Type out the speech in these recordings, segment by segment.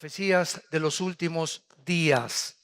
Profecías de los últimos días.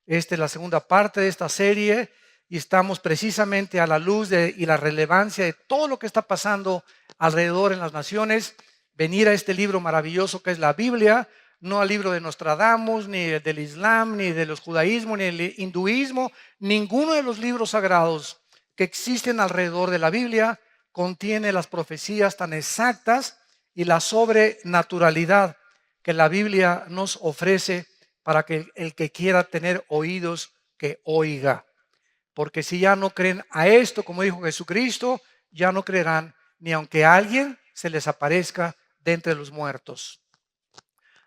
Esta es la segunda parte de esta serie y estamos precisamente a la luz y la relevancia de todo lo que está pasando alrededor en las naciones. Venir a este libro maravilloso que es la Biblia, no al libro de Nostradamus, ni del Islam, ni de los judaísmos, ni del hinduismo. Ninguno de los libros sagrados que existen alrededor de la Biblia contiene las profecías tan exactas y la sobrenaturalidad que la Biblia nos ofrece para que el que quiera tener oídos, que oiga. Porque si ya no creen a esto, como dijo Jesucristo, ya no creerán ni aunque alguien se les aparezca de entre los muertos.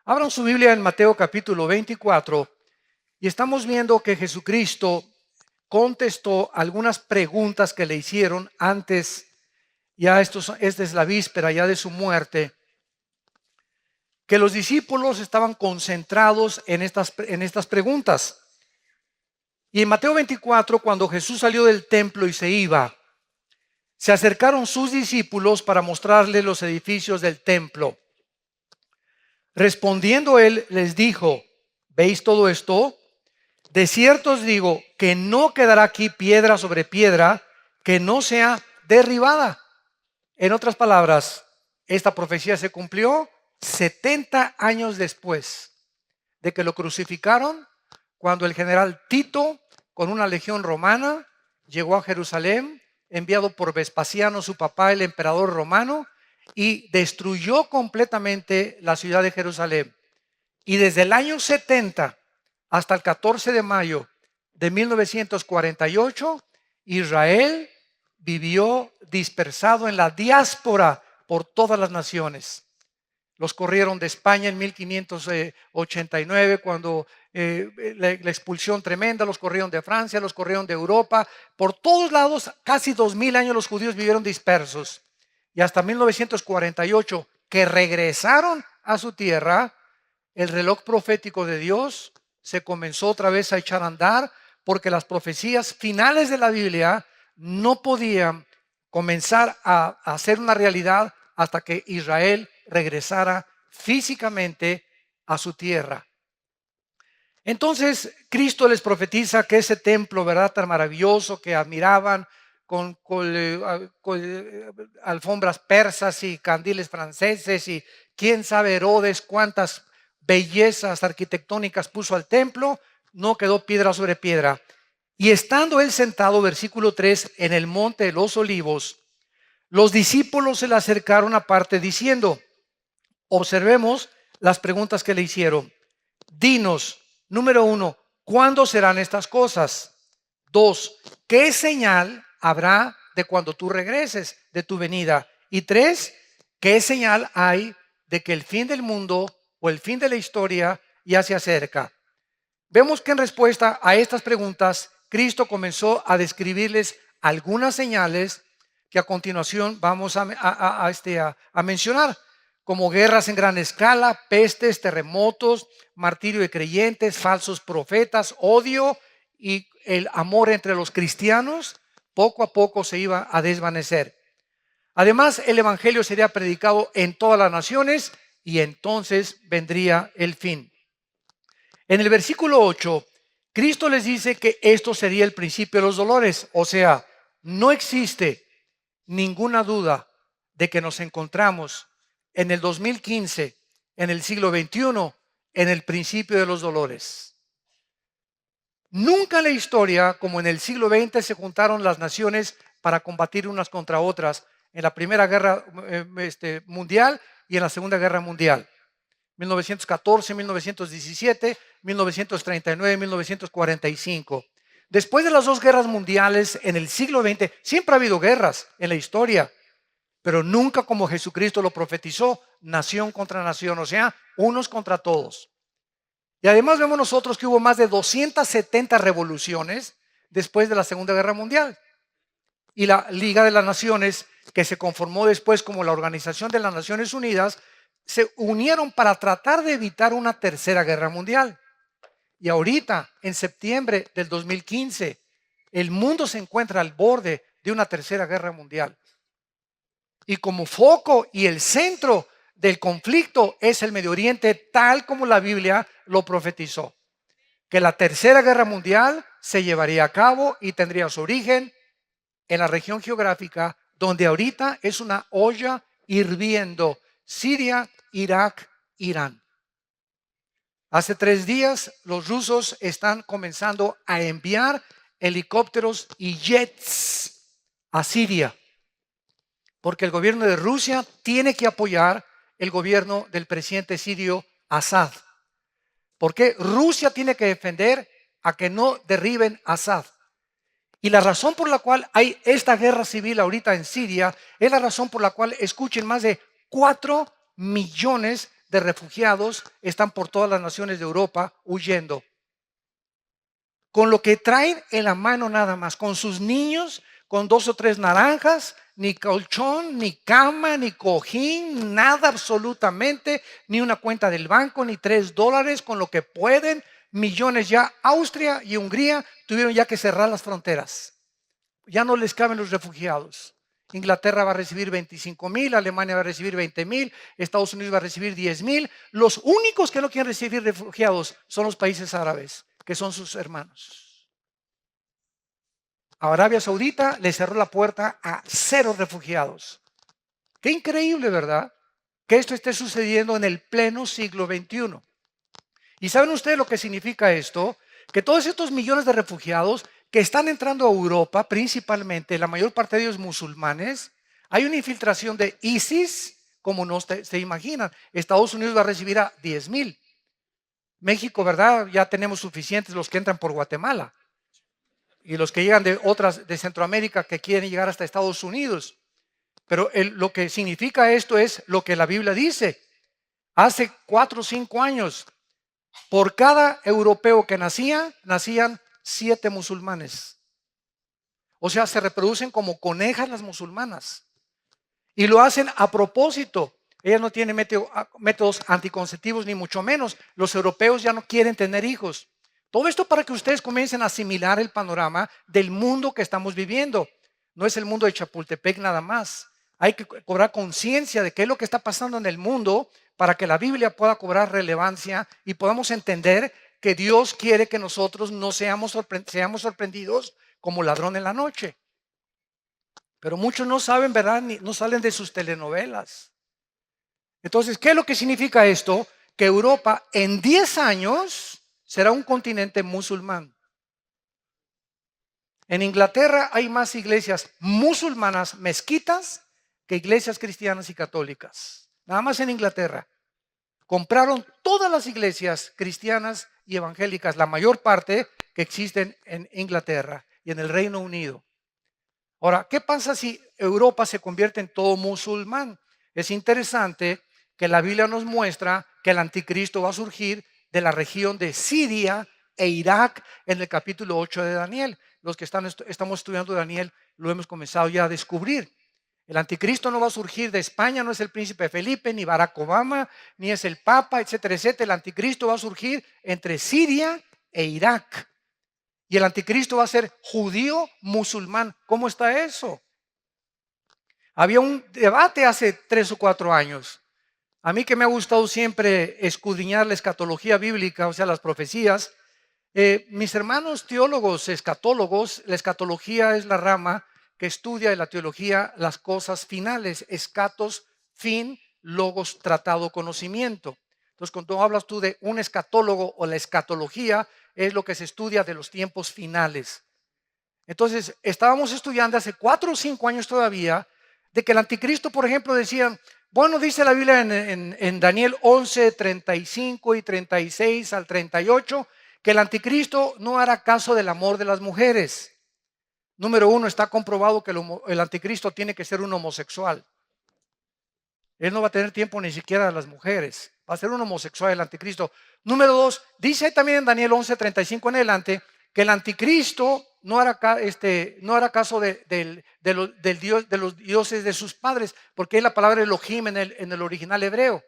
Abran su Biblia en Mateo capítulo 24 y estamos viendo que Jesucristo contestó algunas preguntas que le hicieron antes, ya esta es la víspera ya de su muerte, que los discípulos estaban concentrados en estas preguntas. Y en Mateo 24, cuando Jesús salió del templo y se iba, se acercaron sus discípulos para mostrarle los edificios del templo. Respondiendo él, les dijo: ¿veis todo esto? De cierto os digo que no quedará aquí piedra sobre piedra que no sea derribada. En otras palabras, esta profecía se cumplió 70 años después de que lo crucificaron, cuando el general Tito, con una legión romana, llegó a Jerusalén, enviado por Vespasiano, su papá, el emperador romano, y destruyó completamente la ciudad de Jerusalén. Y desde el año 70 hasta el 14 de mayo de 1948, Israel vivió dispersado en la diáspora por todas las naciones. Los corrieron de España en 1589, cuando la expulsión tremenda. Los corrieron de Francia, los corrieron de Europa. Por todos lados, casi 2000 años los judíos vivieron dispersos. Y hasta 1948, que regresaron a su tierra, el reloj profético de Dios se comenzó otra vez a echar a andar, porque las profecías finales de la Biblia no podían comenzar a hacer una realidad hasta que Israel regresara físicamente a su tierra. Entonces Cristo les profetiza que ese templo, ¿verdad?, tan maravilloso que admiraban, con alfombras persas y candiles franceses y quién sabe Herodes cuántas bellezas arquitectónicas puso al templo, no quedó piedra sobre piedra. Y estando él sentado, versículo 3, en el monte de los Olivos, los discípulos se le acercaron aparte diciendo: observemos las preguntas que le hicieron. Dinos, número 1, ¿cuándo serán estas cosas? 2, ¿qué señal habrá de cuando tú regreses, de tu venida? Y 3, ¿qué señal hay de que el fin del mundo o el fin de la historia ya se acerca? Vemos que en respuesta a estas preguntas, Cristo comenzó a describirles algunas señales que a continuación vamos a mencionar, como guerras en gran escala, pestes, terremotos, martirio de creyentes, falsos profetas, odio, y el amor entre los cristianos poco a poco se iba a desvanecer. Además, el evangelio sería predicado en todas las naciones y entonces vendría el fin. En el versículo 8, Cristo les dice que esto sería el principio de los dolores. O sea, no existe ninguna duda de que nos encontramos en el 2015, en el siglo XXI, en el principio de los dolores. Nunca en la historia, como en el siglo XX, se juntaron las naciones para combatir unas contra otras en la Primera Guerra Mundial y en la Segunda Guerra Mundial. 1914, 1917, 1939, 1945. Después de las dos guerras mundiales en el siglo XX, siempre ha habido guerras en la historia, pero nunca como Jesucristo lo profetizó, nación contra nación, o sea, unos contra todos. Y además vemos nosotros que hubo más de 270 revoluciones después de la Segunda Guerra Mundial. Y la Liga de las Naciones, que se conformó después como la Organización de las Naciones Unidas, se unieron para tratar de evitar una tercera guerra mundial. Y ahorita, en septiembre del 2015, el mundo se encuentra al borde de una tercera guerra mundial. Y como foco y el centro del conflicto es el Medio Oriente, tal como la Biblia lo profetizó. Que la tercera guerra mundial se llevaría a cabo y tendría su origen en la región geográfica donde ahorita es una olla hirviendo: Siria, Irak, Irán. Hace 3 días los rusos están comenzando a enviar helicópteros y jets a Siria, porque el gobierno de Rusia tiene que apoyar el gobierno del presidente sirio Assad. Porque Rusia tiene que defender a que no derriben a Assad. Y la razón por la cual hay esta guerra civil ahorita en Siria es la razón por la cual, escuchen, más de 4 millones de refugiados están por todas las naciones de Europa huyendo. Con lo que traen en la mano nada más, con sus niños, con 2 o 3 naranjas, ni colchón, ni cama, ni cojín, nada absolutamente, ni una cuenta del banco, ni $3, con lo que pueden. Millones ya. Austria y Hungría tuvieron ya que cerrar las fronteras. Ya no les caben los refugiados. Inglaterra va a recibir 25,000, Alemania va a recibir 20,000, Estados Unidos va a recibir 10,000. Los únicos que no quieren recibir refugiados son los países árabes, que son sus hermanos. A Arabia Saudita le cerró la puerta a 0 refugiados. Qué increíble, ¿verdad? Que esto esté sucediendo en el pleno siglo XXI. ¿Y saben ustedes lo que significa esto? Que todos estos millones de refugiados que están entrando a Europa, principalmente, la mayor parte de ellos musulmanes, hay una infiltración de ISIS, como no se imaginan. Estados Unidos va a recibir a 10,000. México, ¿verdad? Ya tenemos suficientes los que entran por Guatemala. Y los que llegan de otras, de Centroamérica, que quieren llegar hasta Estados Unidos. Pero lo que significa esto es lo que la Biblia dice. Hace 4 o 5 años, por cada europeo que nacía, nacían 7 musulmanes. O sea, se reproducen como conejas las musulmanas. Y lo hacen a propósito. Ellas no tienen métodos anticonceptivos, ni mucho menos. Los europeos ya no quieren tener hijos. Todo esto para que ustedes comiencen a asimilar el panorama del mundo que estamos viviendo. No es el mundo de Chapultepec nada más. Hay que cobrar conciencia de qué es lo que está pasando en el mundo para que la Biblia pueda cobrar relevancia y podamos entender que Dios quiere que nosotros no seamos sorprendidos como ladrón en la noche. Pero muchos no saben, ¿verdad? No salen de sus telenovelas. Entonces, ¿qué es lo que significa esto? Que Europa en 10 años será un continente musulmán. En Inglaterra hay más iglesias musulmanas, mezquitas, que iglesias cristianas y católicas. Nada más en Inglaterra. Compraron todas las iglesias cristianas y evangélicas, la mayor parte que existen en Inglaterra y en el Reino Unido. Ahora, ¿qué pasa si Europa se convierte en todo musulmán? Es interesante que la Biblia nos muestra que el anticristo va a surgir de la región de Siria e Irak en el capítulo 8 de Daniel. Los que estamos estudiando Daniel lo hemos comenzado ya a descubrir. El anticristo no va a surgir de España, no es el príncipe Felipe, ni Barack Obama, ni es el Papa, etcétera, etcétera. El anticristo va a surgir entre Siria e Irak. Y el anticristo va a ser judío musulmán. ¿Cómo está eso? Había un debate hace 3 o 4 años. A mí que me ha gustado siempre escudriñar la escatología bíblica, o sea, las profecías. Mis hermanos teólogos, escatólogos, la escatología es la rama que estudia en la teología las cosas finales. Escatos, fin, logos, tratado, conocimiento. Entonces, cuando hablas tú de un escatólogo o la escatología, es lo que se estudia de los tiempos finales. Entonces, estábamos estudiando hace 4 o 5 años todavía de que el anticristo, por ejemplo, decían, bueno, dice la Biblia en Daniel 11, 35 y 36 al 38, que el anticristo no hará caso del amor de las mujeres. Número 1, está comprobado que el anticristo tiene que ser un homosexual. Él no va a tener tiempo ni siquiera de las mujeres. Va a ser un homosexual el anticristo. Número 2, dice también en Daniel 11, 35 en adelante, que el anticristo no hará caso de los dioses de sus padres, porque es la palabra Elohim en el original hebreo.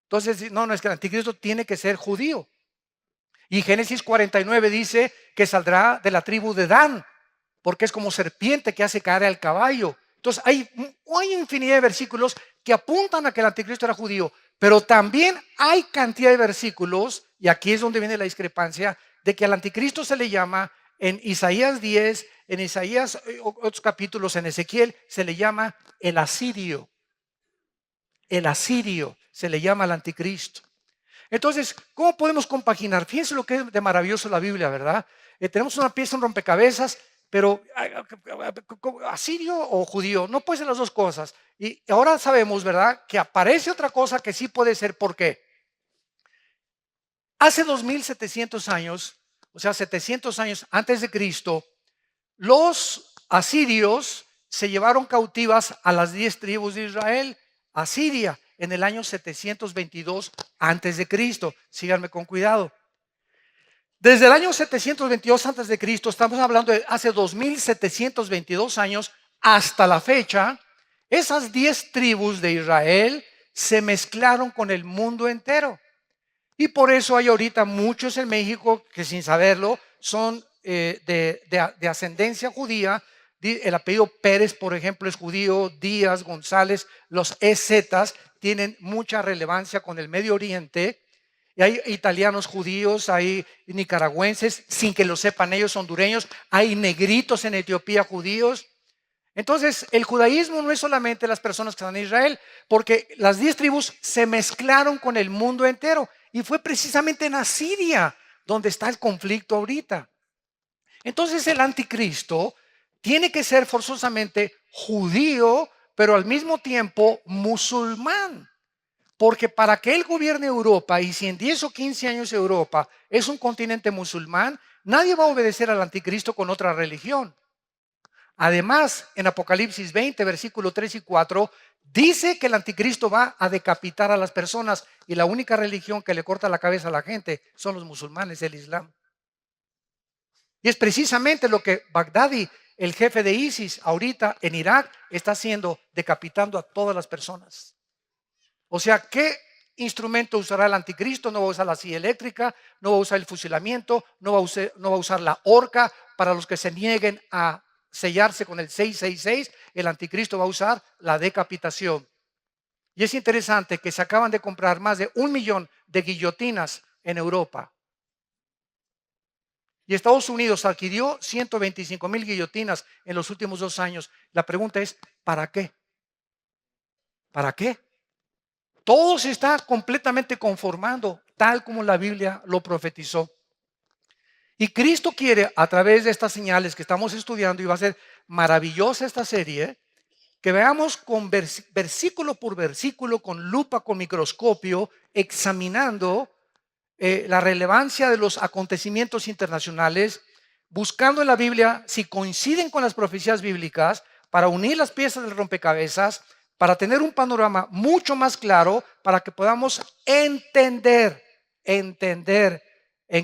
Entonces, no, es que el anticristo tiene que ser judío. Y Génesis 49 dice que saldrá de la tribu de Dan, porque es como serpiente que hace caer al caballo. Entonces hay infinidad de versículos que apuntan a que el anticristo era judío, pero también hay cantidad de versículos, y aquí es donde viene la discrepancia, de que al anticristo se le llama en Isaías 10, en Isaías, otros capítulos, en Ezequiel, se le llama el asirio. El asirio se le llama al anticristo. Entonces, ¿cómo podemos compaginar? Fíjense lo que es de maravilloso la Biblia, ¿verdad? Tenemos una pieza, un rompecabezas, pero asirio o judío, no puede ser las dos cosas. Y ahora sabemos, ¿verdad?, que aparece otra cosa que sí puede ser. ¿Por qué? Hace 2700 años, o sea, 700 años antes de Cristo, los asirios se llevaron cautivas a las 10 tribus de Israel a Siria en el año 722 antes de Cristo. Síganme con cuidado. Desde el año 722 antes de Cristo, estamos hablando de hace 2722 años hasta la fecha, esas 10 tribus de Israel se mezclaron con el mundo entero. Y por eso hay ahorita muchos en México que sin saberlo son de ascendencia judía. El apellido Pérez, por ejemplo, es judío. Díaz, González, los EZs tienen mucha relevancia con el Medio Oriente. Y hay italianos judíos, hay nicaragüenses, sin que lo sepan ellos, hondureños. Hay negritos en Etiopía judíos. Entonces, el judaísmo no es solamente las personas que están en Israel, porque las 10 tribus se mezclaron con el mundo entero. Y fue precisamente en Asiria donde está el conflicto ahorita. Entonces, el anticristo tiene que ser forzosamente judío, pero al mismo tiempo musulmán. Porque para que él gobierne Europa, y si en 10 o 15 años Europa es un continente musulmán, nadie va a obedecer al anticristo con otra religión. Además, en Apocalipsis 20, versículo 3 y 4, dice que el anticristo va a decapitar a las personas y la única religión que le corta la cabeza a la gente son los musulmanes, el Islam. Y es precisamente lo que Bagdadi, el jefe de ISIS, ahorita en Irak, está haciendo, decapitando a todas las personas. O sea, ¿qué instrumento usará el anticristo? No va a usar la silla eléctrica, no va a usar el fusilamiento, no va a usar la horca. Para los que se nieguen a sellarse con el 666, el anticristo va a usar la decapitación. Y es interesante que se acaban de comprar más de 1 millón de guillotinas en Europa. Y Estados Unidos adquirió 125,000 guillotinas en los últimos 2 años. La pregunta es, ¿para qué? ¿Para qué? Todo se está completamente conformando, tal como la Biblia lo profetizó. Y Cristo quiere, a través de estas señales que estamos estudiando, y va a ser maravillosa esta serie, que veamos con versículo por versículo, con lupa, con microscopio, examinando la relevancia de los acontecimientos internacionales, buscando en la Biblia si coinciden con las profecías bíblicas, para unir las piezas del rompecabezas, para tener un panorama mucho más claro, para que podamos entender en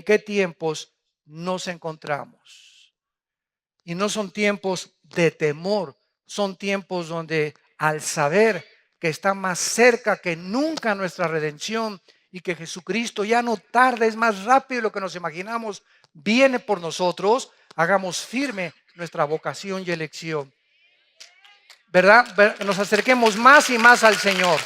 qué tiempos nos encontramos. Y no son tiempos de temor, son tiempos donde al saber que está más cerca que nunca nuestra redención y que Jesucristo ya no tarda, es más rápido de lo que nos imaginamos, viene por nosotros, hagamos firme nuestra vocación y elección. ¿Verdad? Nos acerquemos más y más al Señor.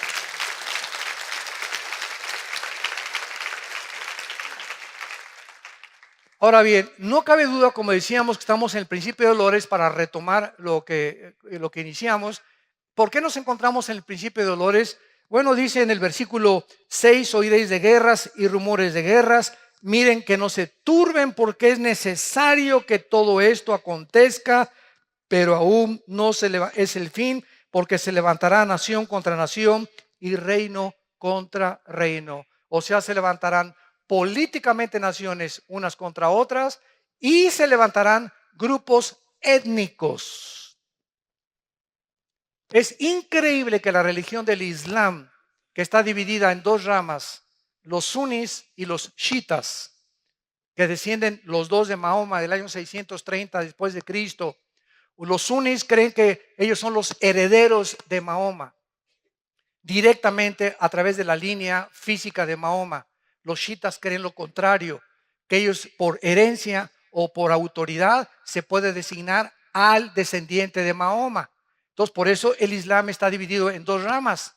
Ahora bien, no cabe duda, como decíamos, que estamos en el principio de dolores. Para retomar lo que iniciamos. ¿Por qué nos encontramos en el principio de dolores? Bueno, dice en el versículo 6, oiréis de guerras y rumores de guerras. Miren que no se turben, porque es necesario que todo esto acontezca, pero aún no es el fin, porque se levantará nación contra nación y reino contra reino. O sea, se levantarán políticamente naciones unas contra otras y se levantarán grupos étnicos. Es increíble que la religión del Islam, que está dividida en 2 ramas, los sunis y los chiitas, que descienden los dos de Mahoma del año 630 después de Cristo. Los sunis creen que ellos son los herederos de Mahoma, directamente a través de la línea física de Mahoma. Los chiitas creen lo contrario, que ellos por herencia o por autoridad se puede designar al descendiente de Mahoma. Entonces, por eso el Islam está dividido en dos ramas.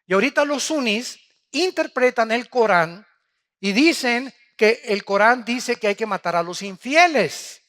Y ahorita los sunnis interpretan el Corán y dicen que el Corán dice que hay que matar a los infieles.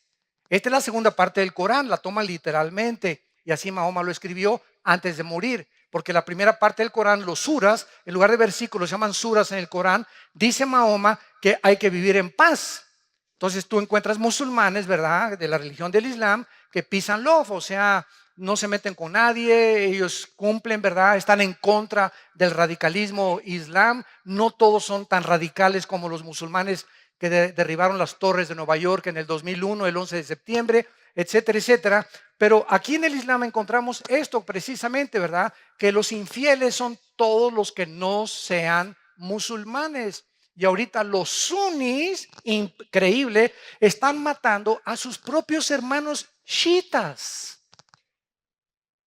Esta es la segunda parte del Corán, la toman literalmente. Y así Mahoma lo escribió antes de morir. Porque la primera parte del Corán, los suras, en lugar de versículos, se llaman suras en el Corán, dice Mahoma que hay que vivir en paz. Entonces tú encuentras musulmanes, ¿verdad?, de la religión del Islam, que peace and love, o sea, no se meten con nadie, ellos cumplen, ¿verdad?, están en contra del radicalismo islam. No todos son tan radicales como los musulmanes que derribaron las torres de Nueva York en el 2001, el 11 de septiembre, etcétera, etcétera. Pero aquí en el Islam encontramos esto precisamente, ¿verdad?, que los infieles son todos los que no sean musulmanes. Y ahorita los sunnis, increíble, están matando a sus propios hermanos chiitas.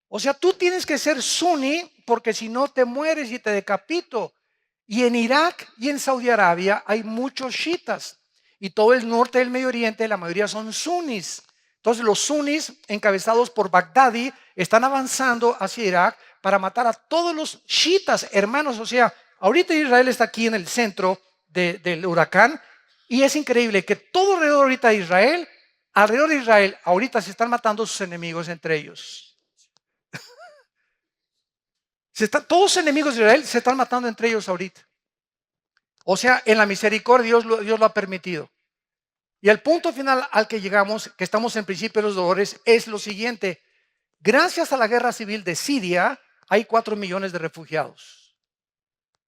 O sea, tú tienes que ser suní porque si no te mueres y te decapito. Y en Irak y en Saudi Arabia hay muchos chiitas. Y todo el norte del Medio Oriente, la mayoría son sunnis. Entonces los sunnis, encabezados por Baghdadi, están avanzando hacia Irak para matar a todos los chiitas, hermanos. O sea, ahorita Israel está aquí en el centro del huracán. Y es increíble que todo alrededor de Israel, ahorita se están matando sus enemigos entre ellos. Todos los enemigos de Israel se están matando entre ellos ahorita. O sea, en la misericordia Dios lo ha permitido. Y el punto final al que llegamos, que estamos en principio de los dolores, es lo siguiente. Gracias a la guerra civil de Siria, hay 4 millones de refugiados.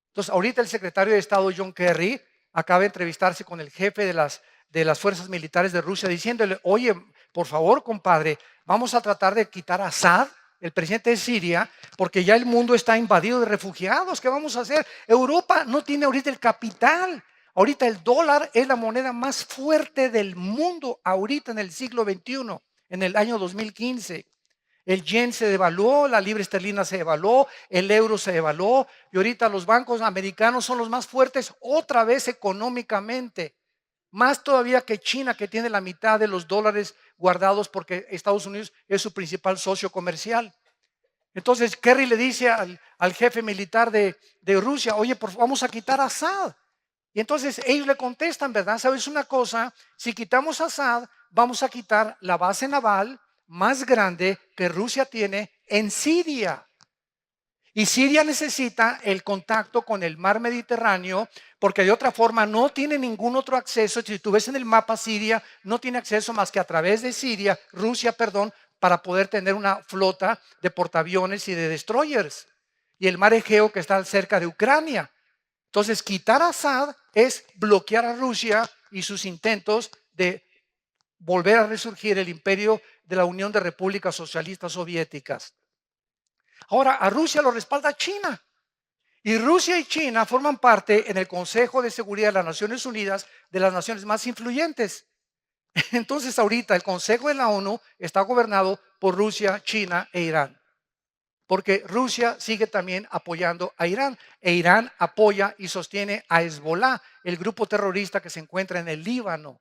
Entonces, ahorita el secretario de Estado John Kerry acaba de entrevistarse con el jefe de las fuerzas militares de Rusia, diciéndole, oye, por favor, compadre, vamos a tratar de quitar a Assad, el presidente de Siria, porque ya el mundo está invadido de refugiados. ¿Qué vamos a hacer? Europa no tiene ahorita el capital. Ahorita el dólar es la moneda más fuerte del mundo, ahorita en el siglo XXI, en el año 2015. El yen se devaluó, la libra esterlina se devaluó, el euro se devaluó y ahorita los bancos americanos son los más fuertes otra vez económicamente. Más todavía que China, que tiene la mitad de los dólares guardados porque Estados Unidos es su principal socio comercial. Entonces Kerry le dice al jefe militar de Rusia, oye, vamos a quitar a Assad. Y entonces ellos le contestan, ¿verdad? ¿Sabes una cosa? Si quitamos a Assad, vamos a quitar la base naval más grande que Rusia tiene en Siria. Y Siria necesita el contacto con el mar Mediterráneo porque de otra forma no tiene ningún otro acceso. Si tú ves en el mapa, Siria no tiene acceso más que a través de Rusia, para poder tener una flota de portaaviones y de destroyers. Y el mar Egeo que está cerca de Ucrania. Entonces, quitar a Assad es bloquear a Rusia y sus intentos de volver a resurgir el imperio de la Unión de Repúblicas Socialistas Soviéticas. Ahora, a Rusia lo respalda China. Y Rusia y China forman parte en el Consejo de Seguridad de las Naciones Unidas de las naciones más influyentes. Entonces, ahorita el Consejo de la ONU está gobernado por Rusia, China e Irán. Porque Rusia sigue también apoyando a Irán. E Irán apoya y sostiene a Hezbollah, el grupo terrorista que se encuentra en el Líbano.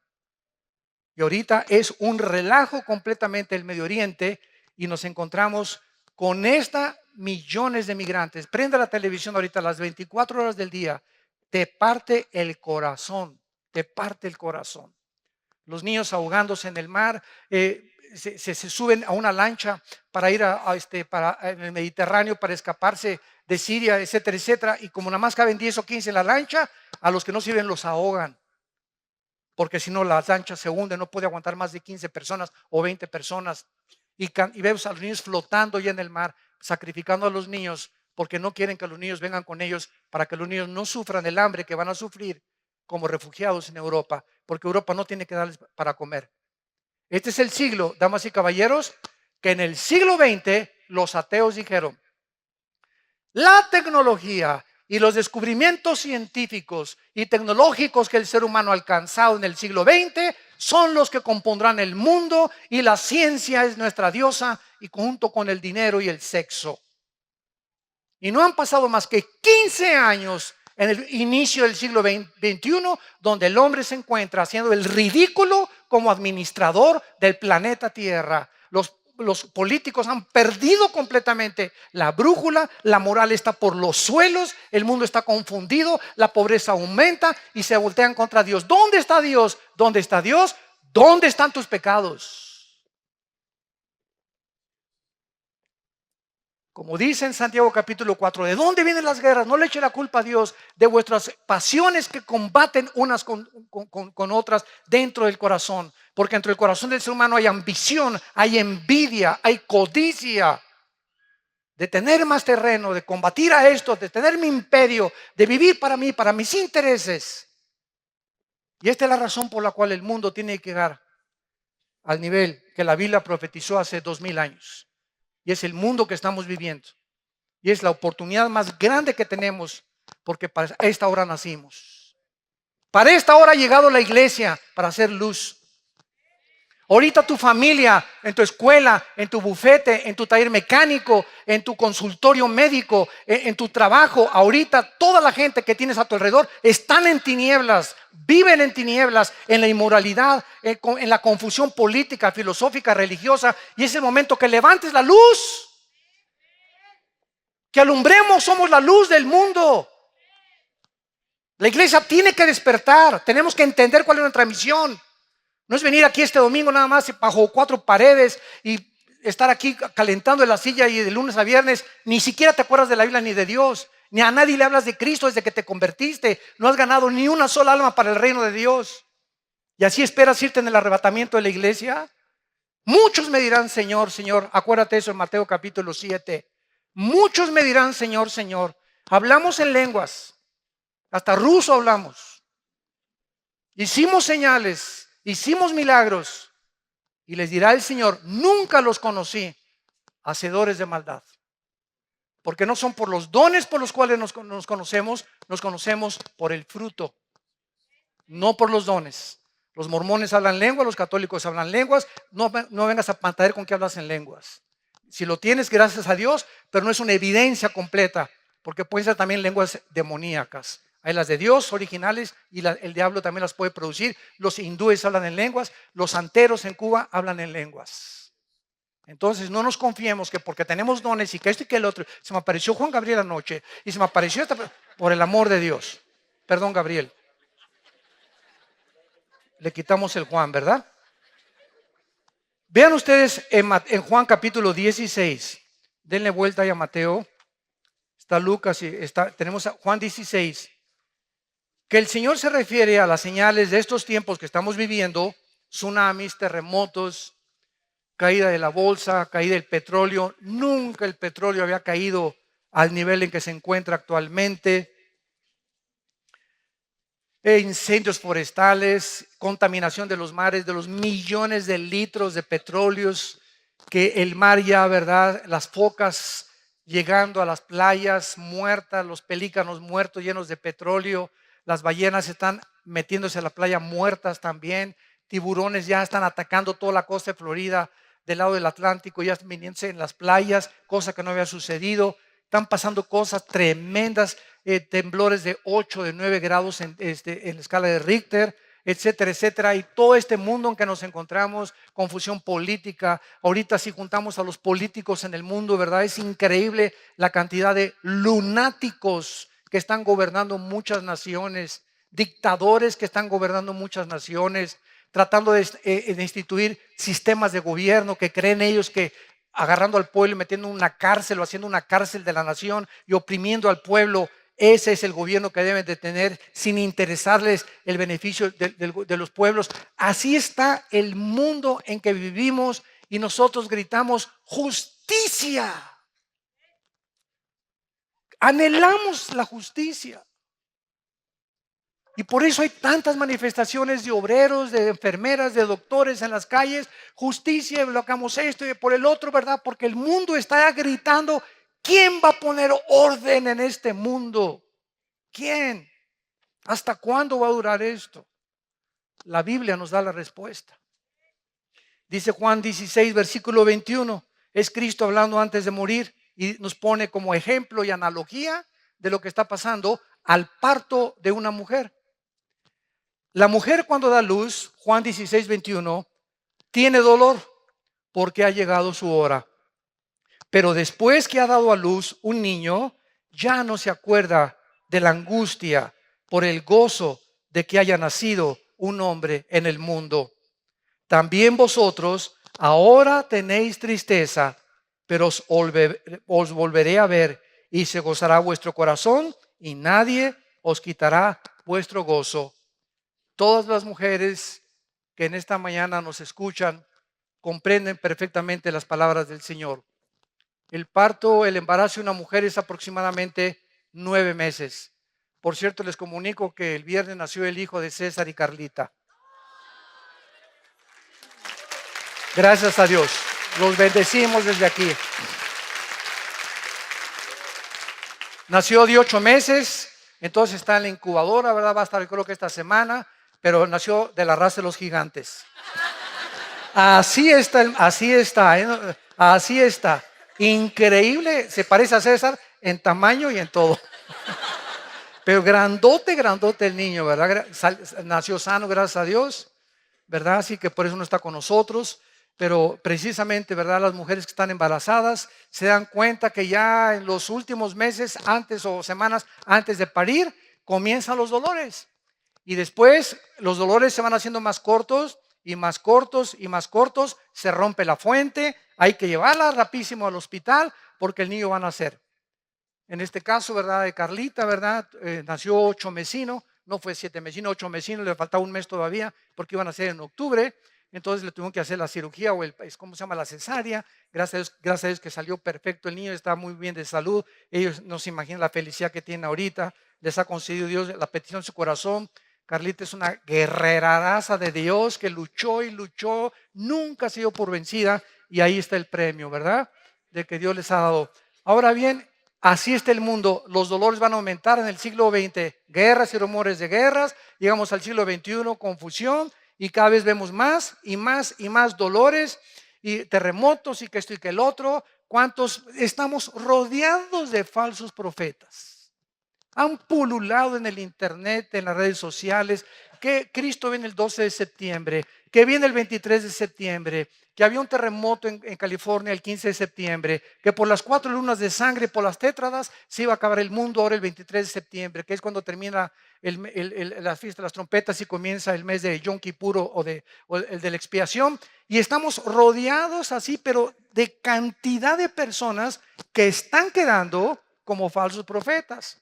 Y ahorita es un relajo completamente el Medio Oriente y nos encontramos con millones de migrantes. Prenda la televisión ahorita a las 24 horas del día. Te parte el corazón, te parte el corazón. Los niños ahogándose en el mar, se suben a una lancha para ir en el Mediterráneo para escaparse de Siria, etcétera, etcétera. Y como nada más caben 10 o 15 en la lancha, a los que no sirven los ahogan. Porque si no, la lancha se hunde, no puede aguantar más de 15 personas o 20 personas. Y vemos a los niños flotando ya en el mar, sacrificando a los niños porque no quieren que los niños vengan con ellos para que los niños no sufran el hambre que van a sufrir como refugiados en Europa, porque Europa no tiene que darles para comer. Este es el siglo, damas y caballeros, que en el siglo XX los ateos dijeron, la tecnología y los descubrimientos científicos y tecnológicos que el ser humano ha alcanzado en el siglo XX son los que compondrán el mundo y la ciencia es nuestra diosa y junto con el dinero y el sexo. Y no han pasado más que 15 años en el inicio del siglo XXI donde el hombre se encuentra haciendo el ridículo como administrador del planeta Tierra. Los los políticos han perdido completamente la brújula, la moral está por los suelos, el mundo está confundido, la pobreza aumenta y se voltean contra Dios. ¿Dónde está Dios? ¿Dónde está Dios? ¿Dónde están tus pecados? Como dice en Santiago capítulo 4, ¿de dónde vienen las guerras? No le eche la culpa a Dios de vuestras pasiones que combaten unas con otras dentro del corazón. Porque dentro del corazón del ser humano hay ambición, hay envidia, hay codicia. De tener más terreno, de combatir a esto, de tener mi imperio, de vivir para mí, para mis intereses. Y esta es la razón por la cual el mundo tiene que llegar al nivel que la Biblia profetizó hace 2000 años. Y es el mundo que estamos viviendo. Y es la oportunidad más grande que tenemos, porque para esta hora nacimos. Para esta hora ha llegado la iglesia para hacer luz. Ahorita tu familia, en tu escuela, en tu bufete, en tu taller mecánico, en tu consultorio médico, en tu trabajo, ahorita toda la gente que tienes a tu alrededor están en tinieblas, viven en tinieblas, en la inmoralidad, en la confusión política, filosófica, religiosa. Y es el momento que levantes la luz, que alumbremos, somos la luz del mundo. La iglesia tiene que despertar, tenemos que entender cuál es nuestra misión. No es venir aquí este domingo nada más bajo 4 paredes y estar aquí calentando en la silla y de lunes a viernes ni siquiera te acuerdas de la Biblia ni de Dios, ni a nadie le hablas de Cristo desde que te convertiste. No has ganado ni una sola alma para el reino de Dios. ¿Y así esperas irte en el arrebatamiento de la iglesia? Muchos me dirán, Señor, Señor. Acuérdate eso en Mateo capítulo 7. Muchos me dirán, Señor, Señor. Hablamos en lenguas, hasta ruso hablamos. Hicimos señales. Hicimos milagros. Y les dirá el Señor: nunca los conocí, hacedores de maldad. Porque no son por los dones por los cuales nos conocemos por el fruto, no por los dones. Los mormones hablan lenguas, los católicos hablan lenguas. No vengas a pantallar con que hablas en lenguas. Si lo tienes, gracias a Dios, pero no es una evidencia completa, porque pueden ser también lenguas demoníacas. Hay las de Dios originales y el diablo también las puede producir. Los hindúes hablan en lenguas, los santeros en Cuba hablan en lenguas. Entonces no nos confiemos que porque tenemos dones y que esto y que el otro. Se me apareció Juan Gabriel anoche y se me apareció por el amor de Dios. Perdón, Gabriel. Le quitamos el Juan, ¿verdad? Vean ustedes en Juan capítulo 16. Denle vuelta ahí a Mateo. Está Lucas y tenemos a Juan 16. Que el Señor se refiere a las señales de estos tiempos que estamos viviendo: tsunamis, terremotos, caída de la bolsa, caída del petróleo. Nunca el petróleo había caído al nivel en que se encuentra actualmente. Incendios forestales, contaminación de los mares, de los millones de litros de petróleos que el mar ya, ¿verdad? Las focas llegando a las playas muertas, los pelícanos muertos llenos de petróleo. Las ballenas están metiéndose a la playa muertas también. Tiburones ya están atacando toda la costa de Florida del lado del Atlántico, ya están viniéndose en las playas, cosa que no había sucedido. Están pasando cosas tremendas, temblores de 8, de 9 grados en la escala de Richter, etcétera, etcétera. Y todo este mundo en que nos encontramos, confusión política. Ahorita si juntamos a los políticos en el mundo, ¿verdad? Es increíble la cantidad de lunáticos que están gobernando muchas naciones, dictadores que están gobernando muchas naciones, tratando de instituir sistemas de gobierno que creen ellos que agarrando al pueblo y metiendo en una cárcel o haciendo una cárcel de la nación y oprimiendo al pueblo. Ese es el gobierno que deben de tener, sin interesarles el beneficio de los pueblos. Así está el mundo en que vivimos y nosotros gritamos justicia. Anhelamos la justicia. Y por eso hay tantas manifestaciones de obreros, de enfermeras, de doctores en las calles. Justicia, bloqueamos esto y por el otro, ¿verdad? Porque el mundo está gritando: ¿quién va a poner orden en este mundo? ¿Quién? ¿Hasta cuándo va a durar esto? La Biblia nos da la respuesta. Dice Juan 16, versículo 21. Es Cristo hablando antes de morir y nos pone como ejemplo y analogía de lo que está pasando al parto de una mujer. La mujer cuando da luz, Juan 16, 21, tiene dolor porque ha llegado su hora. Pero después que ha dado a luz un niño, ya no se acuerda de la angustia por el gozo de que haya nacido un hombre en el mundo. También vosotros ahora tenéis tristeza, pero os volveré a ver y se gozará vuestro corazón y nadie os quitará vuestro gozo. Todas las mujeres que en esta mañana nos escuchan comprenden perfectamente las palabras del Señor. El parto, el embarazo de una mujer es aproximadamente 9 meses. Por cierto, les comunico que el viernes nació el hijo de César y Carlita. Gracias a Dios. Los bendecimos desde aquí. Nació de 8 meses, entonces está en la incubadora, ¿verdad? Va a estar, creo que esta semana, pero nació de la raza de los gigantes. Así está, así está. Increíble, se parece a César en tamaño y en todo. Pero grandote, grandote el niño, ¿verdad? Nació sano, gracias a Dios, ¿verdad? Así que por eso no está con nosotros. Pero precisamente, ¿verdad? Las mujeres que están embarazadas se dan cuenta que ya en los últimos meses, antes o semanas antes de parir, comienzan los dolores. Y después los dolores se van haciendo más cortos y más cortos y más cortos. Se rompe la fuente, hay que llevarla rapidísimo al hospital porque el niño va a nacer. En este caso, ¿verdad? De Carlita, ¿verdad? Nació 8 mesino, no fue 7 mesino, 8 mesino, le faltaba un mes todavía porque iban a nacer en octubre. Entonces le tuvieron que hacer la cirugía o ¿cómo se llama? La cesárea. Gracias a Dios que salió perfecto el niño, está muy bien de salud. Ellos no se imaginan la felicidad que tienen ahorita. Les ha concedido Dios la petición de su corazón. Carlita es una guerreraza de Dios que luchó y luchó, nunca se dio por vencida y ahí está el premio, ¿verdad? De que Dios les ha dado. Ahora bien, así está el mundo. Los dolores van a aumentar en el siglo XX. Guerras y rumores de guerras. Llegamos al siglo XXI, confusión. Y cada vez vemos más y más y más dolores y terremotos y que esto y que el otro. ¿Cuántos estamos rodeados de falsos profetas? Han pululado en el internet, en las redes sociales, que Cristo viene el 12 de septiembre, que viene el 23 de septiembre, que había un terremoto en California el 15 de septiembre, que por las 4 lunas de sangre, por las tétradas, se iba a acabar el mundo ahora el 23 de septiembre, que es cuando termina la fiesta de las trompetas y comienza el mes de Yom Kippur o el de la expiación. Y estamos rodeados así, pero de cantidad de personas que están quedando como falsos profetas.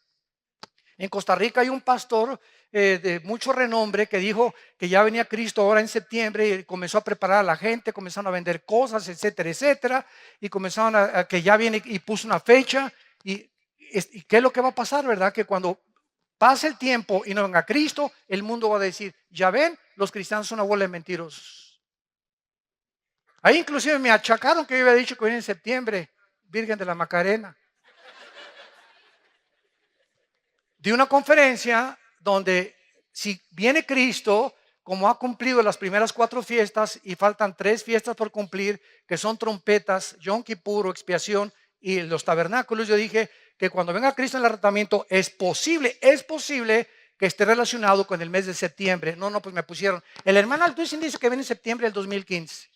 En Costa Rica hay un pastor de mucho renombre que dijo que ya venía Cristo ahora en septiembre y comenzó a preparar a la gente, comenzaron a vender cosas, etcétera, etcétera, y comenzaron a que ya viene y puso una fecha. Y ¿qué es lo que va a pasar, verdad? Que cuando pase el tiempo y no venga Cristo, el mundo va a decir, ya ven, los cristianos son una bola de mentirosos. Ahí inclusive me achacaron que yo había dicho que venía en septiembre, Virgen de la Macarena. De una conferencia donde si viene Cristo, como ha cumplido las primeras 4 fiestas y faltan 3 fiestas por cumplir, que son trompetas, Yom Kippur, expiación y los tabernáculos, yo dije que cuando venga Cristo en el arrebatamiento es posible que esté relacionado con el mes de septiembre. No, pues me pusieron. El hermano Altucin dice que viene en septiembre del 2015.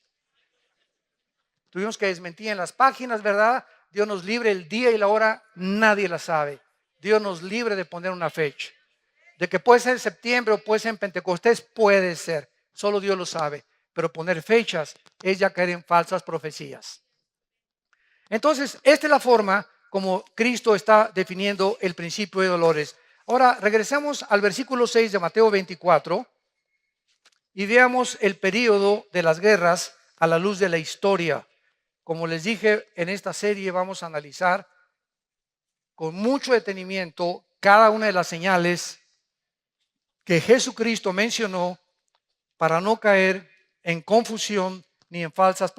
Tuvimos que desmentir en las páginas, ¿verdad? Dios nos libre, el día y la hora nadie la sabe. Dios nos libre de poner una fecha. De que puede ser en septiembre o puede ser en Pentecostés, puede ser. Solo Dios lo sabe. Pero poner fechas es ya caer en falsas profecías. Entonces, esta es la forma como Cristo está definiendo el principio de dolores. Ahora, regresemos al versículo 6 de Mateo 24 y veamos el periodo de las guerras a la luz de la historia. Como les dije, en esta serie vamos a analizar con mucho detenimiento cada una de las señales que Jesucristo mencionó para no caer en confusión ni en falsas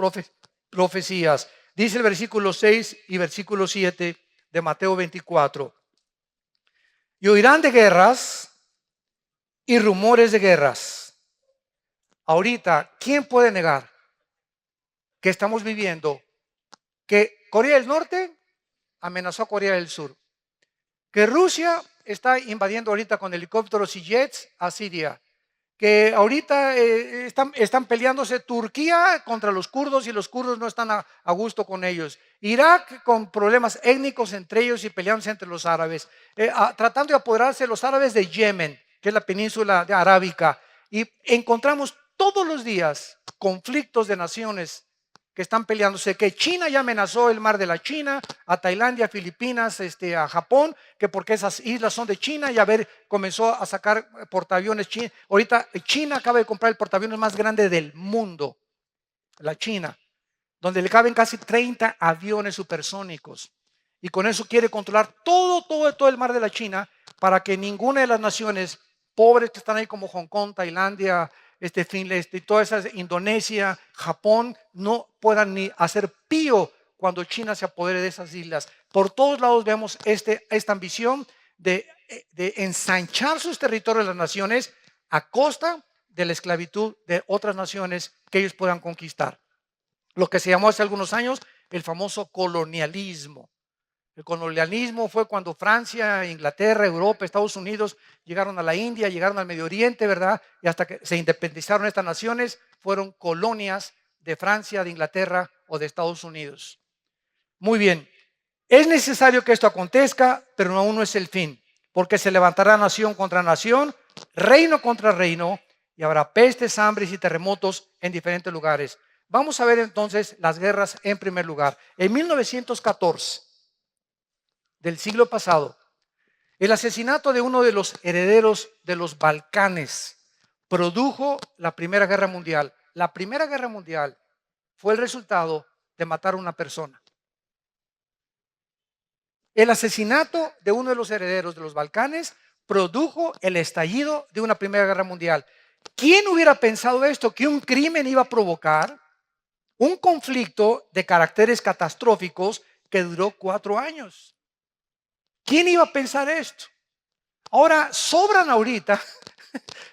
profecías. Dice el versículo 6 y versículo 7 de Mateo 24. Y oirán de guerras y rumores de guerras. Ahorita, ¿quién puede negar que estamos viviendo que Corea del Norte amenazó a Corea del Sur? Que Rusia está invadiendo ahorita con helicópteros y jets a Siria. que ahorita están peleándose Turquía contra los kurdos y los kurdos no están a gusto con ellos. Irak con problemas étnicos entre ellos y peleándose entre los árabes. Tratando de apoderarse los árabes de Yemen, que es la península arábica. Y encontramos todos los días conflictos de naciones que están peleándose, que China ya amenazó el mar de la China, a Tailandia, a Filipinas, a Japón, que porque esas islas son de China, y a ver, comenzó a sacar portaaviones China. Ahorita China acaba de comprar el portaaviones más grande del mundo, la China, donde le caben casi 30 aviones supersónicos. Y con eso quiere controlar todo el mar de la China para que ninguna de las naciones pobres que están ahí como Hong Kong, Tailandia, y todas esas, Indonesia, Japón, no puedan ni hacer pío cuando China se apodere de esas islas. Por todos lados vemos esta ambición de ensanchar sus territorios de las naciones a costa de la esclavitud de otras naciones que ellos puedan conquistar. Lo que se llamó hace algunos años el famoso colonialismo. El colonialismo fue cuando Francia, Inglaterra, Europa, Estados Unidos llegaron a la India, llegaron al Medio Oriente, ¿verdad? Y hasta que se independizaron estas naciones, fueron colonias de Francia, de Inglaterra o de Estados Unidos. Muy bien, es necesario que esto acontezca, pero aún no es el fin, porque se levantará nación contra nación, reino contra reino, y habrá pestes, hambres y terremotos en diferentes lugares. Vamos a ver entonces las guerras en primer lugar. En 1914. Del siglo pasado, el asesinato de uno de los herederos de los Balcanes produjo la Primera Guerra Mundial. La Primera Guerra Mundial fue el resultado de matar a una persona. El asesinato de uno de los herederos de los Balcanes produjo el estallido de una Primera Guerra Mundial. ¿Quién hubiera pensado esto? Que un crimen iba a provocar un conflicto de caracteres catastróficos que duró 4 años. ¿Quién iba a pensar esto? Ahora, sobran ahorita,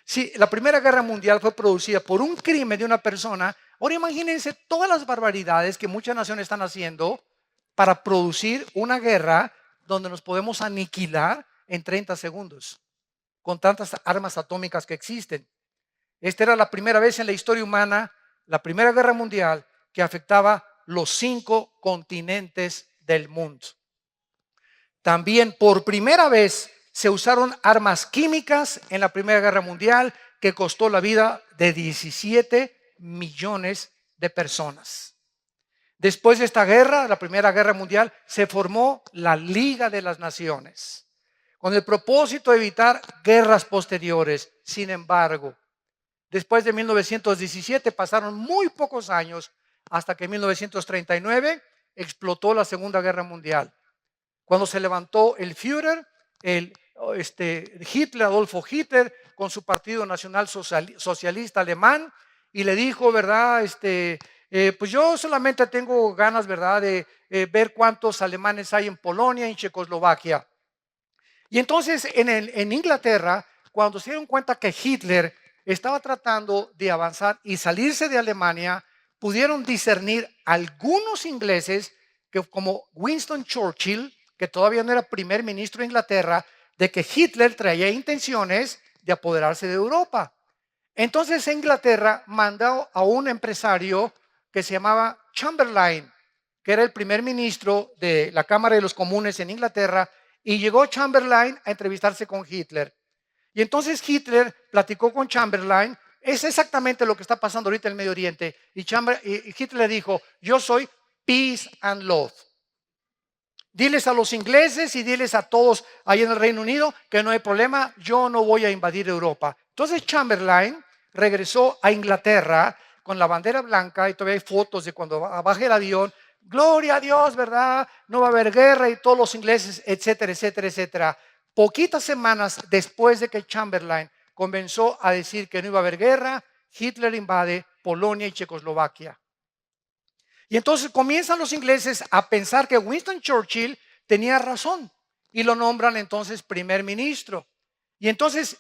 si la Primera Guerra Mundial fue producida por un crimen de una persona, ahora imagínense todas las barbaridades que muchas naciones están haciendo para producir una guerra donde nos podemos aniquilar en 30 segundos, con tantas armas atómicas que existen. Esta era la primera vez en la historia humana, la Primera Guerra Mundial, que afectaba los 5 continentes del mundo. También por primera vez se usaron armas químicas en la Primera Guerra Mundial que costó la vida de 17 millones de personas. Después de esta guerra, la Primera Guerra Mundial, se formó la Liga de las Naciones con el propósito de evitar guerras posteriores. Sin embargo, después de 1917 pasaron muy pocos años hasta que en 1939 explotó la Segunda Guerra Mundial. Cuando se levantó el Führer, Hitler, Adolfo Hitler, con su Partido Nacional Socialista Alemán, y le dijo, ¿verdad? Pues yo solamente tengo ganas, ¿verdad?, de ver cuántos alemanes hay en Polonia y en Checoslovaquia. Y entonces en Inglaterra, cuando se dieron cuenta que Hitler estaba tratando de avanzar y salirse de Alemania, pudieron discernir algunos ingleses, que como Winston Churchill, que todavía no era primer ministro de Inglaterra, de que Hitler traía intenciones de apoderarse de Europa. Entonces Inglaterra mandó a un empresario que se llamaba Chamberlain, que era el primer ministro de la Cámara de los Comunes en Inglaterra, y llegó Chamberlain a entrevistarse con Hitler. Y entonces Hitler platicó con Chamberlain, es exactamente lo que está pasando ahorita en el Medio Oriente, y Hitler le dijo, yo soy peace and love. Diles a los ingleses y diles a todos ahí en el Reino Unido que no hay problema, yo no voy a invadir Europa. Entonces Chamberlain regresó a Inglaterra con la bandera blanca y todavía hay fotos de cuando baja el avión. Gloria a Dios, ¿verdad? No va a haber guerra y todos los ingleses, etcétera, etcétera, etcétera. Poquitas semanas después de que Chamberlain comenzó a decir que no iba a haber guerra, Hitler invade Polonia y Checoslovaquia. Y entonces comienzan los ingleses a pensar que Winston Churchill tenía razón y lo nombran entonces primer ministro. Y entonces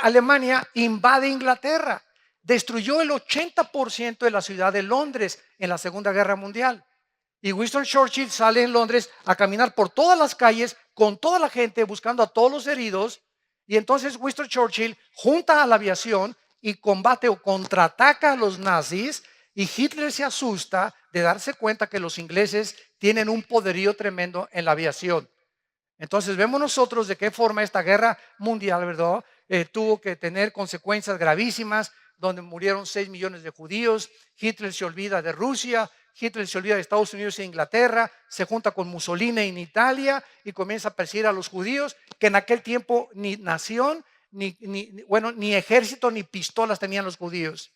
Alemania invade Inglaterra, destruyó el 80% de la ciudad de Londres en la Segunda Guerra Mundial. Y Winston Churchill sale en Londres a caminar por todas las calles con toda la gente buscando a todos los heridos. Y entonces Winston Churchill junta a la aviación y combate o contraataca a los nazis, y Hitler se asusta de darse cuenta que los ingleses tienen un poderío tremendo en la aviación. Entonces vemos nosotros de qué forma esta guerra mundial, ¿verdad? Tuvo que tener consecuencias gravísimas, donde murieron 6 millones de judíos. Hitler se olvida de Rusia, Hitler se olvida de Estados Unidos e Inglaterra, se junta con Mussolini en Italia y comienza a perseguir a los judíos, que en aquel tiempo ni nación, ni ejército, ni pistolas tenían los judíos.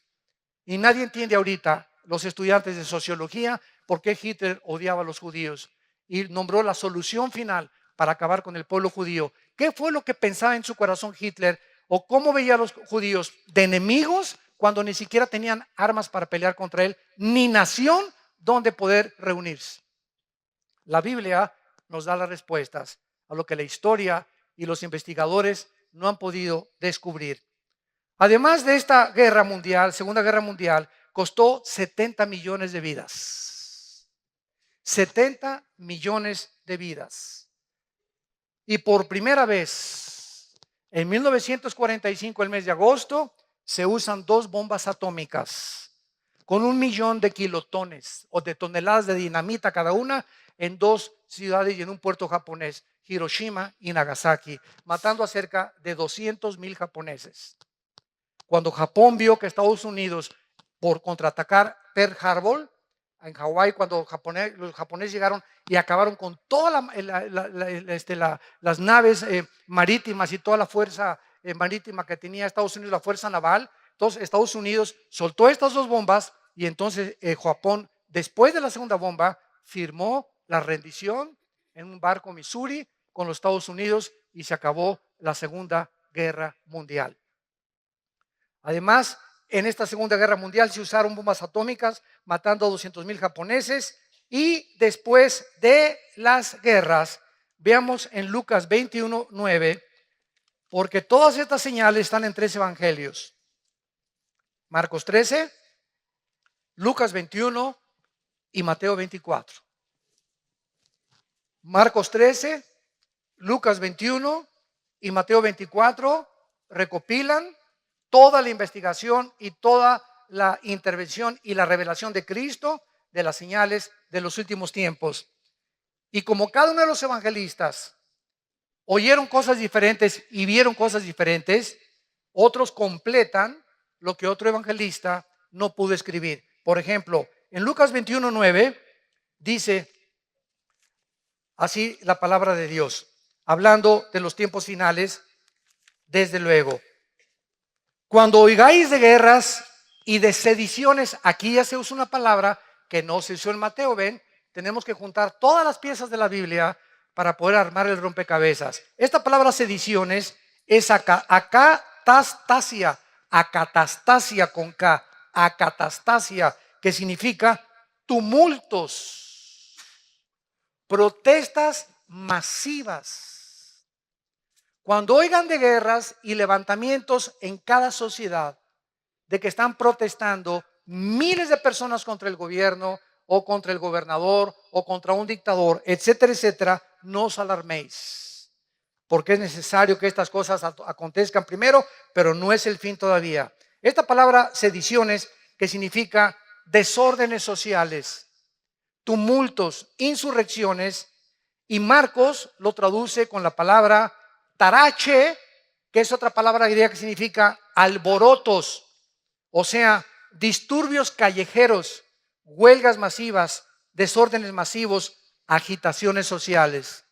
Y nadie entiende ahorita, los estudiantes de sociología, por qué Hitler odiaba a los judíos y nombró la solución final para acabar con el pueblo judío. ¿Qué fue lo que pensaba en su corazón Hitler? ¿O cómo veía a los judíos? ¿De enemigos cuando ni siquiera tenían armas para pelear contra él, ni nación donde poder reunirse? La Biblia nos da las respuestas a lo que la historia y los investigadores no han podido descubrir. Además de esta guerra mundial, Segunda Guerra Mundial, costó 70 millones de vidas. 70 millones de vidas. Y por primera vez, en 1945, el mes de agosto, se usan 2 bombas atómicas con 1 millón de kilotones o de toneladas de dinamita cada una en 2 ciudades y en un puerto japonés, Hiroshima y Nagasaki, matando a cerca de 200,000 japoneses. Cuando Japón vio que Estados Unidos, por contraatacar Pearl Harbor en Hawái, cuando los japoneses llegaron y acabaron con todas las naves marítimas y toda la fuerza marítima que tenía Estados Unidos, la fuerza naval, entonces Estados Unidos soltó estas 2 bombas y entonces Japón, después de la segunda bomba, firmó la rendición en un barco Missouri con los Estados Unidos y se acabó la Segunda Guerra Mundial. Además, en esta Segunda Guerra Mundial se usaron bombas atómicas, matando a 200,000 japoneses. Y después de las guerras, veamos en Lucas 21:9, porque todas estas señales están en 3 evangelios. Marcos 13, Lucas 21 y Mateo 24. Marcos 13, Lucas 21 y Mateo 24 recopilan toda la investigación y toda la intervención y la revelación de Cristo de las señales de los últimos tiempos. Y como cada uno de los evangelistas oyeron cosas diferentes y vieron cosas diferentes, otros completan lo que otro evangelista no pudo escribir. Por ejemplo, en Lucas 21:9 dice así la palabra de Dios, hablando de los tiempos finales, desde luego. Cuando oigáis de guerras y de sediciones, aquí ya se usa una palabra que no se usó en Mateo, ven, tenemos que juntar todas las piezas de la Biblia para poder armar el rompecabezas. Esta palabra sediciones es acatastasia con K, acatastasia, que significa tumultos, protestas masivas. Cuando oigan de guerras y levantamientos en cada sociedad, de que están protestando miles de personas contra el gobierno o contra el gobernador o contra un dictador, etcétera, etcétera, no os alarméis, porque es necesario que estas cosas acontezcan primero, pero no es el fin todavía. Esta palabra sediciones, que significa desórdenes sociales, tumultos, insurrecciones, y Marcos lo traduce con la palabra tarache, que es otra palabra griega que significa alborotos, o sea, disturbios callejeros, huelgas masivas, desórdenes masivos, agitaciones sociales.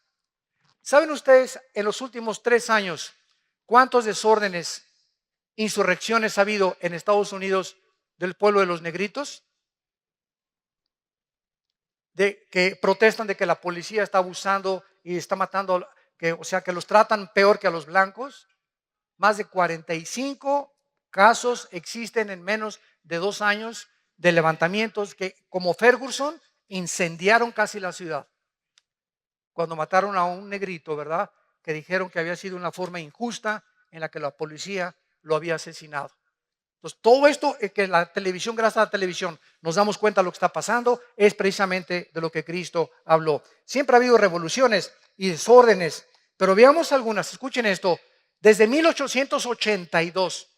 ¿Saben ustedes en los últimos 3 años cuántos desórdenes, insurrecciones ha habido en Estados Unidos del pueblo de los negritos? De que protestan de que la policía está abusando y está matando, o sea, que los tratan peor que a los blancos. Más de 45 casos existen en menos de 2 años de levantamientos que, como Ferguson, incendiaron casi la ciudad cuando mataron a un negrito, ¿verdad? Que dijeron que había sido una forma injusta en la que la policía lo había asesinado. Entonces, todo esto que la televisión, gracias a la televisión, nos damos cuenta de lo que está pasando, es precisamente de lo que Cristo habló. Siempre ha habido revoluciones y desórdenes, pero veamos algunas. Escuchen esto. Desde 1882,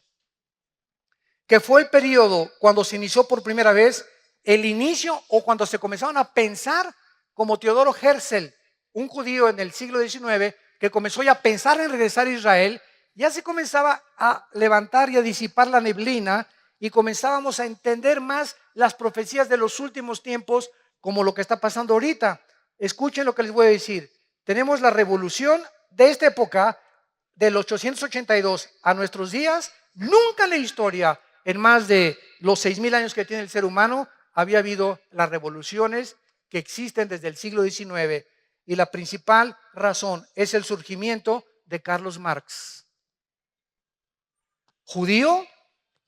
que fue el periodo cuando se inició por primera vez el inicio o cuando se comenzaron a pensar como Teodoro Herzl, un judío en el siglo XIX que comenzó ya a pensar en regresar a Israel. Ya se comenzaba a levantar y a disipar la neblina y comenzábamos a entender más las profecías de los últimos tiempos, como lo que está pasando ahorita. Escuchen lo que les voy a decir. Tenemos la revolución de esta época, del 882 a nuestros días. Nunca en la historia, en más de los 6,000 años que tiene el ser humano, había habido las revoluciones que existen desde el siglo XIX. Y la principal razón es el surgimiento de Carlos Marx, judío,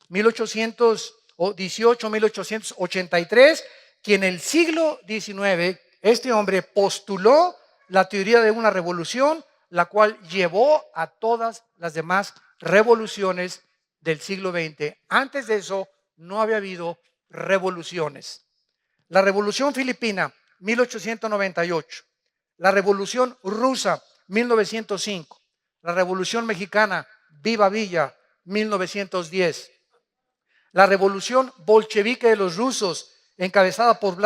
1818-1883, quien en el siglo XIX, este hombre postuló la teoría de una revolución, la cual llevó a todas las demás revoluciones del siglo XX. Antes de eso, no había habido revoluciones. La Revolución Filipina, 1898. La Revolución Rusa, 1905. La Revolución Mexicana, Viva Villa, 1910. La Revolución Bolchevique de los rusos, encabezada por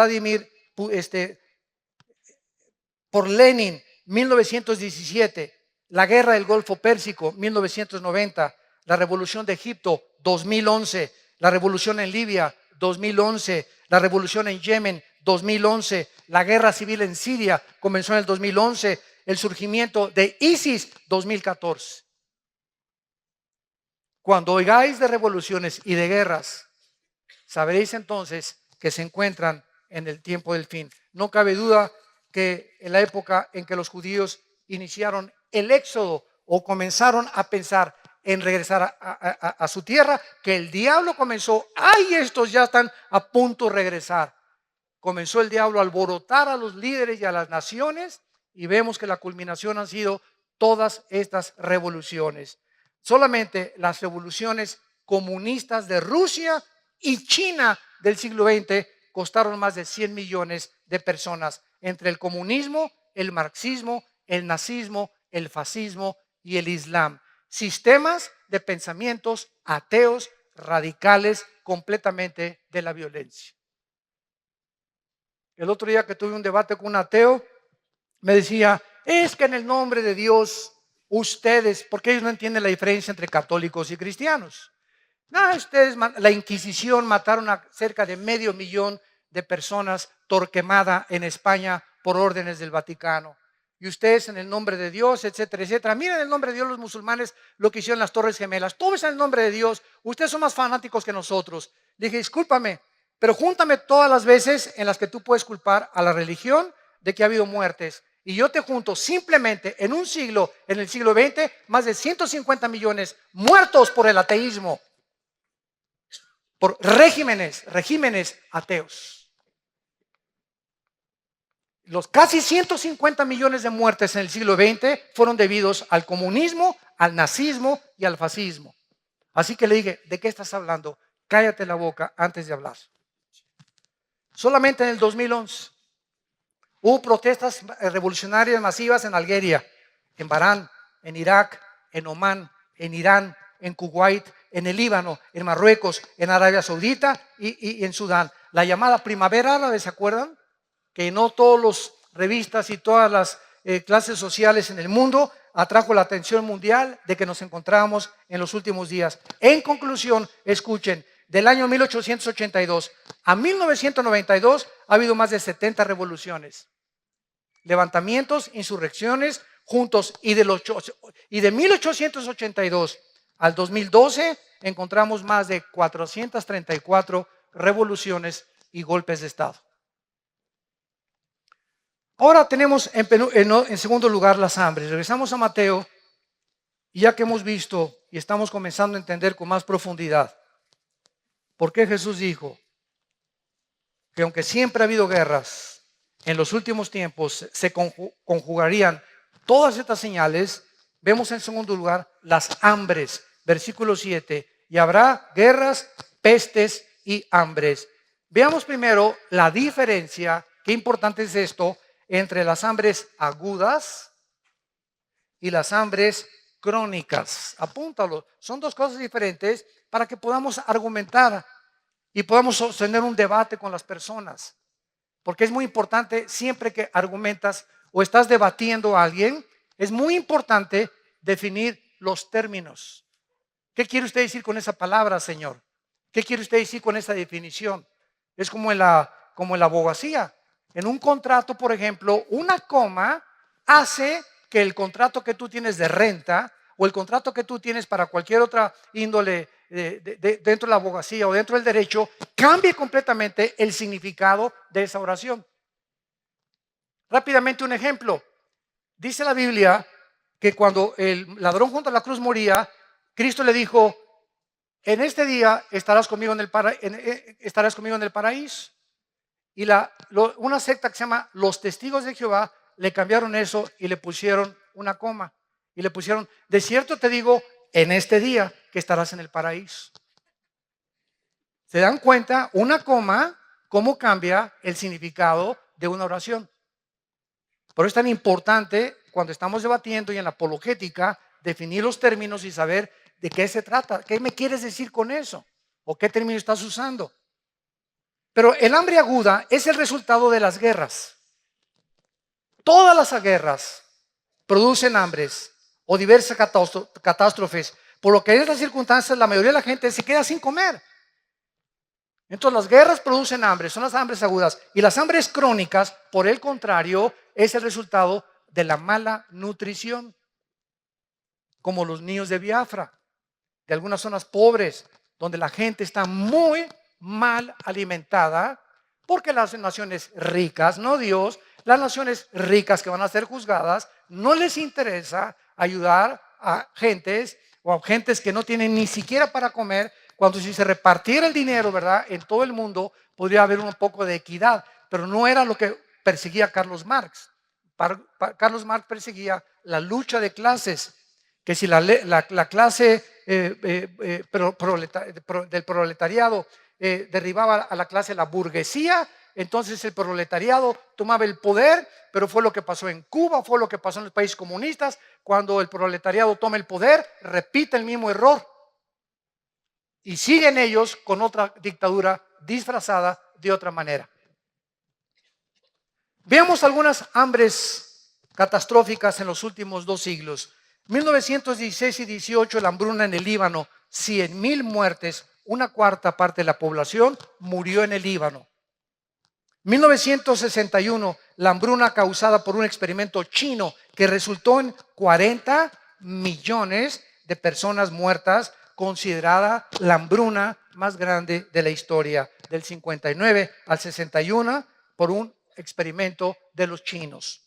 por Lenin, 1917. La Guerra del Golfo Pérsico, 1990. La Revolución de Egipto, 2011. La Revolución en Libia, 2011. La Revolución en Yemen, 2011. La Guerra Civil en Siria comenzó en el 2011. El surgimiento de ISIS, 2014. Cuando oigáis de revoluciones y de guerras, sabréis entonces que se encuentran en el tiempo del fin. No cabe duda que en la época en que los judíos iniciaron el éxodo o comenzaron a pensar en regresar a su tierra, que el diablo comenzó, ¡ay, estos ya están a punto de regresar! Comenzó el diablo a alborotar a los líderes y a las naciones, y vemos que la culminación han sido todas estas revoluciones. Solamente las revoluciones comunistas de Rusia y China del siglo XX costaron más de 100 millones de personas, entre el comunismo, el marxismo, el nazismo, el fascismo y el islam. Sistemas de pensamientos ateos, radicales, completamente de la violencia. El otro día que tuve un debate con un ateo, me decía, es que en el nombre de Dios, ustedes, porque ellos no entienden la diferencia entre católicos y cristianos. No, ustedes, la Inquisición mataron a cerca de 500,000 de personas, Torquemada en España por órdenes del Vaticano. Y ustedes en el nombre de Dios, etcétera, etcétera. Miren en el nombre de Dios los musulmanes lo que hicieron en las Torres Gemelas. Todo es en el nombre de Dios. Ustedes son más fanáticos que nosotros. Le dije, discúlpame, pero júntame todas las veces en las que tú puedes culpar a la religión de que ha habido muertes. Y yo te junto simplemente en un siglo, en el siglo XX, más de 150 millones muertos por el ateísmo, por regímenes ateos. Los casi 150 millones de muertes en el siglo XX fueron debidos al comunismo, al nazismo y al fascismo. Así que le dije, ¿de qué estás hablando? Cállate la boca antes de hablar. Solamente en el 2011 hubo protestas revolucionarias masivas en Algeria, en Bahrein, en Irak, en Omán, en Irán, en Kuwait, en el Líbano, en Marruecos, en Arabia Saudita y en Sudán. La llamada primavera árabe, ¿se acuerdan? Que no todas las revistas y todas las clases sociales en el mundo atrajo la atención mundial de que nos encontrábamos en los últimos días. En conclusión, escuchen, del año 1882 a 1992 ha habido más de 70 revoluciones, levantamientos, insurrecciones juntos, y de 1882 al 2012 encontramos más de 434 revoluciones y golpes de Estado. Ahora tenemos en segundo lugar las hambres. Regresamos a Mateo, y ya que hemos visto y estamos comenzando a entender con más profundidad por qué Jesús dijo que aunque siempre ha habido guerras, en los últimos tiempos se conjugarían todas estas señales, vemos en segundo lugar las hambres. Versículo 7, y habrá guerras, pestes y hambres. Veamos primero la diferencia, qué importante es esto, entre las hambres agudas y las hambres crónicas. Apúntalo. Son dos cosas diferentes para que podamos argumentar y podamos sostener un debate con las personas. Porque es muy importante siempre que argumentas o estás debatiendo a alguien, es muy importante definir los términos. ¿Qué quiere usted decir con esa palabra, señor? ¿Qué quiere usted decir con esa definición? Es como en la abogacía. En un contrato, por ejemplo, una coma hace que el contrato que tú tienes de renta o el contrato que tú tienes para cualquier otra índole dentro de la abogacía o dentro del derecho cambie completamente el significado de esa oración. Rápidamente un ejemplo. Dice la Biblia que cuando el ladrón junto a la cruz moría, Cristo le dijo: en este día estarás conmigo en el paraíso. Y una secta que se llama Los Testigos de Jehová le cambiaron eso y le pusieron una coma. Y le pusieron: de cierto te digo, en este día que estarás en el paraíso. ¿Se dan cuenta? Una coma, cómo cambia el significado de una oración. Por eso es tan importante cuando estamos debatiendo y en la apologética definir los términos y saber de qué se trata. ¿Qué me quieres decir con eso? ¿O qué término estás usando? Pero el hambre aguda es el resultado de las guerras. Todas las guerras producen hambres o diversas catástrofes, por lo que en estas circunstancias la mayoría de la gente se queda sin comer. Entonces las guerras producen hambre, son las hambres agudas. Y las hambres crónicas, por el contrario, es el resultado de la mala nutrición, como los niños de Biafra, de algunas zonas pobres, donde la gente está muy mal alimentada, porque las naciones ricas, no Dios, las naciones ricas que van a ser juzgadas, no les interesa ayudar a gentes o a gentes que no tienen ni siquiera para comer, cuando si se repartiera el dinero, ¿verdad?, en todo el mundo, podría haber un poco de equidad, pero no era lo que perseguía Carlos Marx. Carlos Marx perseguía la lucha de clases, que si la clase del proletariado derribaba a la clase, la burguesía, entonces el proletariado tomaba el poder. Pero fue lo que pasó en Cuba, fue lo que pasó en los países comunistas. Cuando el proletariado toma el poder, repite el mismo error y siguen ellos con otra dictadura disfrazada de otra manera. Veamos algunas hambres catastróficas en los últimos 2 siglos. 1916 y 18, la hambruna en el Líbano, 100,000 muertes, una cuarta parte de la población murió en el Líbano. 1961, la hambruna causada por un experimento chino que resultó en 40 millones de personas muertas, considerada la hambruna más grande de la historia, del 59 al 61, por un experimento de los chinos.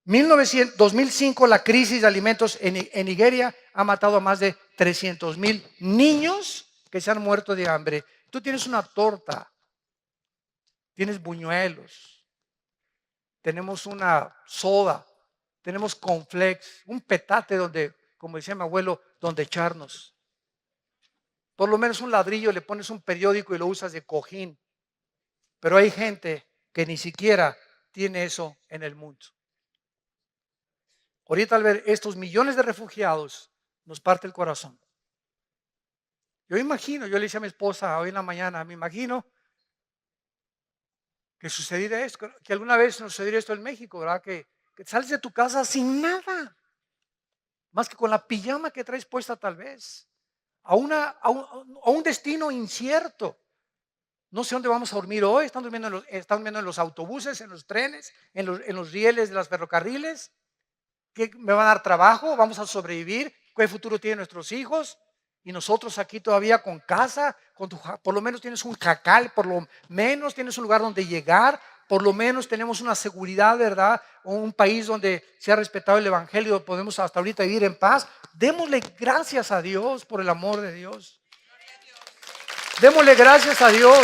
2005, la crisis de alimentos en Nigeria ha matado a más de 300,000 niños que se han muerto de hambre. Tú tienes una torta, tienes buñuelos, tenemos una soda, tenemos cornflakes, un petate donde, como decía mi abuelo, donde echarnos. Por lo menos un ladrillo, le pones un periódico y lo usas de cojín. Pero hay gente que ni siquiera tiene eso en el mundo. Ahorita al ver estos millones de refugiados, nos parte el corazón. Yo imagino, yo le decía a mi esposa hoy en la mañana, me imagino que sucediera esto, que alguna vez nos sucediera esto en México, ¿verdad? Que sales de tu casa sin nada, más que con la pijama que traes puesta tal vez, a un destino incierto. No sé dónde vamos a dormir hoy. Están durmiendo en los autobuses, en los trenes, en los rieles de los ferrocarriles. ¿Qué me va a dar trabajo? ¿Vamos a sobrevivir? ¿Qué futuro tienen nuestros hijos? Y nosotros aquí todavía con casa, por lo menos tienes un jacal, por lo menos tienes un lugar donde llegar, por lo menos tenemos una seguridad, ¿verdad? Un país donde se ha respetado el evangelio, podemos hasta ahorita vivir en paz. Démosle gracias a Dios por el amor de Dios. Démosle gracias a Dios.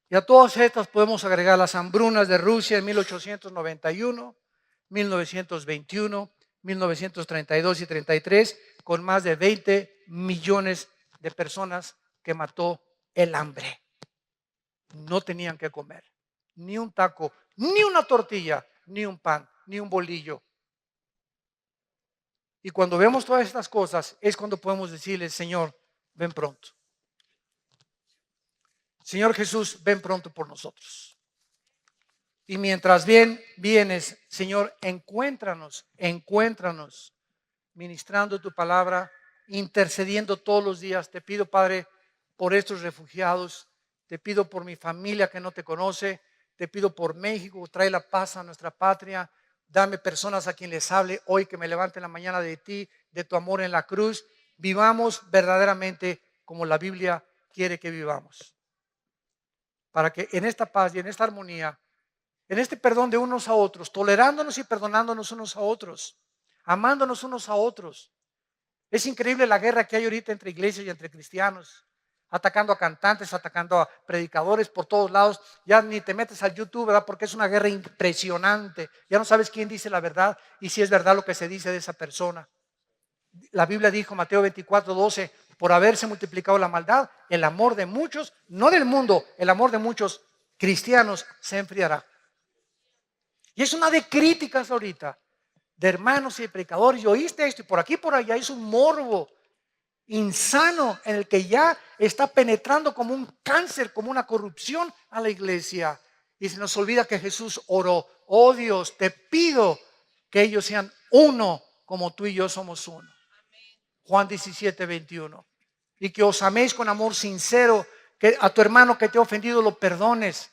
Y a todas estas podemos agregar las hambrunas de Rusia en 1891, 1921, 1932 y 33, con más de 20 millones de personas que mató el hambre. No tenían que comer ni un taco, ni una tortilla, ni un pan, ni un bolillo. Y cuando vemos todas estas cosas es cuando podemos decirle: Señor, ven pronto. Señor Jesús, ven pronto por nosotros. Y mientras vienes, Señor, encuéntranos ministrando tu palabra, intercediendo todos los días. Te pido, Padre, por estos refugiados. Te pido por mi familia que no te conoce. Te pido por México. Trae la paz a nuestra patria. Dame personas a quien les hable hoy, que me levante en la mañana de ti, de tu amor en la cruz. Vivamos verdaderamente como la Biblia quiere que vivamos. Para que en esta paz y en esta armonía, en este perdón de unos a otros, tolerándonos y perdonándonos unos a otros, amándonos unos a otros. Es increíble la guerra que hay ahorita entre iglesias y entre cristianos, atacando a cantantes, atacando a predicadores por todos lados. Ya ni te metes al YouTube, ¿verdad? Porque es una guerra impresionante. Ya no sabes quién dice la verdad y si es verdad lo que se dice de esa persona. La Biblia dijo, Mateo 24:12, por haberse multiplicado la maldad, el amor de muchos, no del mundo, el amor de muchos cristianos se enfriará. Y es una de críticas ahorita, de hermanos y de predicadores. Y oíste esto, y por aquí por allá es un morbo insano en el que ya está penetrando como un cáncer, como una corrupción a la iglesia. Y se nos olvida que Jesús oró: oh Dios, te pido que ellos sean uno como tú y yo somos uno. Juan 17:21. Y que os améis con amor sincero, que a tu hermano que te ha ofendido lo perdones.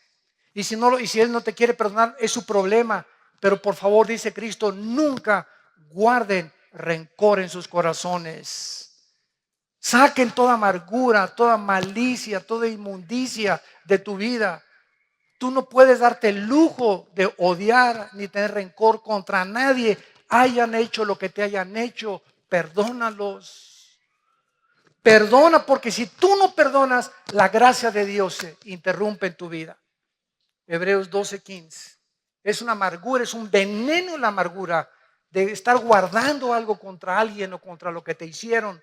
Y si él no te quiere perdonar, es su problema. Pero por favor, dice Cristo, nunca guarden rencor en sus corazones. Saquen toda amargura, toda malicia, toda inmundicia de tu vida. Tú no puedes darte el lujo de odiar ni tener rencor contra nadie. Hayan hecho lo que te hayan hecho, perdónalos. Perdona, porque si tú no perdonas, la gracia de Dios se interrumpe en tu vida. Hebreos 12:15. Es una amargura, es un veneno la amargura de estar guardando algo contra alguien o contra lo que te hicieron,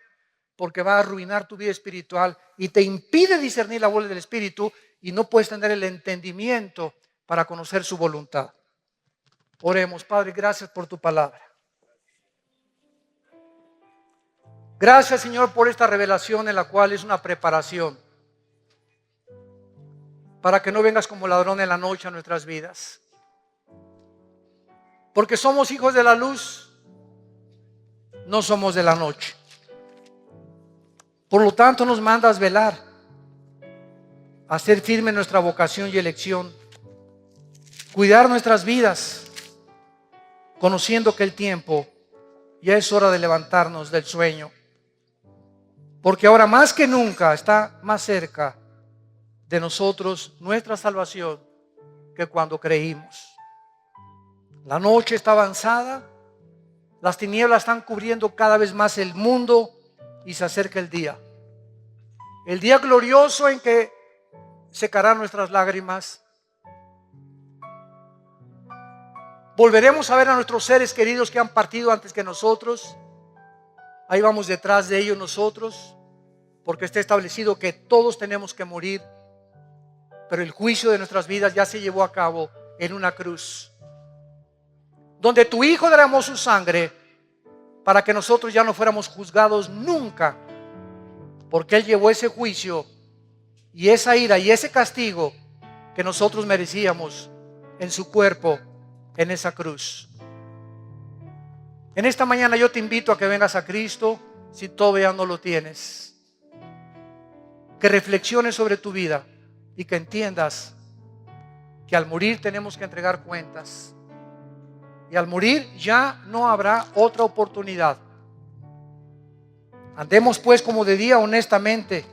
porque va a arruinar tu vida espiritual y te impide discernir la voz del Espíritu y no puedes tener el entendimiento para conocer su voluntad. Oremos. Padre, gracias por tu palabra. Gracias, Señor, por esta revelación en la cual es una preparación para que no vengas como ladrón en la noche a nuestras vidas. Porque somos hijos de la luz, no somos de la noche. Por lo tanto, nos mandas velar, a ser firme en nuestra vocación y elección, cuidar nuestras vidas, conociendo que el tiempo ya es hora de levantarnos del sueño. Porque ahora más que nunca está más cerca de nosotros nuestra salvación que cuando creímos. La noche está avanzada, las tinieblas están cubriendo cada vez más el mundo y se acerca el día. El día glorioso en que secarán nuestras lágrimas. Volveremos a ver a nuestros seres queridos que han partido antes que nosotros. Ahí vamos detrás de ellos nosotros, porque está establecido que todos tenemos que morir. Pero el juicio de nuestras vidas ya se llevó a cabo en una cruz, donde tu Hijo derramó su sangre para que nosotros ya no fuéramos juzgados nunca, porque Él llevó ese juicio y esa ira y ese castigo que nosotros merecíamos en su cuerpo, en esa cruz. En esta mañana yo te invito a que vengas a Cristo si todavía no lo tienes, que reflexiones sobre tu vida y que entiendas que al morir tenemos que entregar cuentas. Y al morir ya no habrá otra oportunidad. Andemos pues como de día honestamente,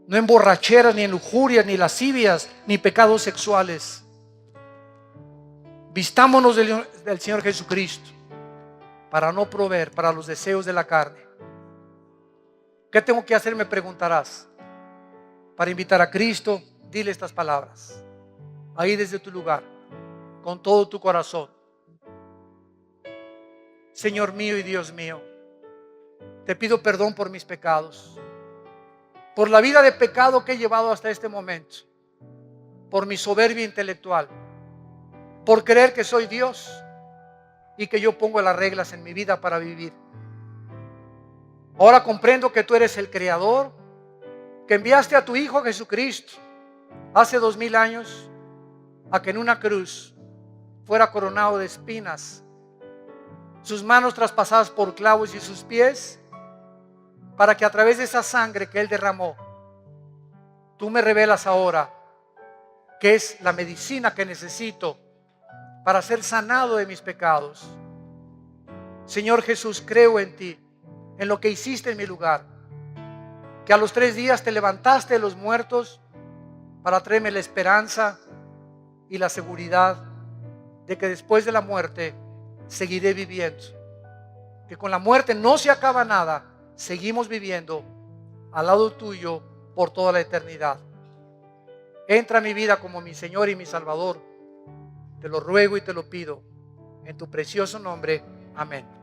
no en borracheras, ni en lujurias, ni lascivias, ni pecados sexuales. Vistámonos del Señor Jesucristo para no proveer para los deseos de la carne. ¿Qué tengo que hacer? Me preguntarás. Para invitar a Cristo, dile estas palabras. Ahí desde tu lugar, con todo tu corazón. Señor mío y Dios mío, te pido perdón por mis pecados. por la vida de pecado que he llevado hasta este momento, por mi soberbia intelectual, por creer que soy Dios y que yo pongo las reglas en mi vida para vivir. Ahora comprendo que tú eres el Creador, que enviaste a tu Hijo Jesucristo hace 2000 años a que en una cruz fuera coronado de espinas, sus manos traspasadas por clavos y sus pies, para que a través de esa sangre que Él derramó, tú me revelas ahora que es la medicina que necesito para ser sanado de mis pecados. Señor Jesús, creo en ti, en lo que hiciste en mi lugar, que a los 3 días te levantaste de los muertos para traerme la esperanza y la seguridad de que después de la muerte seguiré viviendo, que con la muerte no se acaba nada, seguimos viviendo al lado tuyo por toda la eternidad. Entra a mi vida como mi Señor y mi Salvador. Te lo ruego y te lo pido en tu precioso nombre. Amén.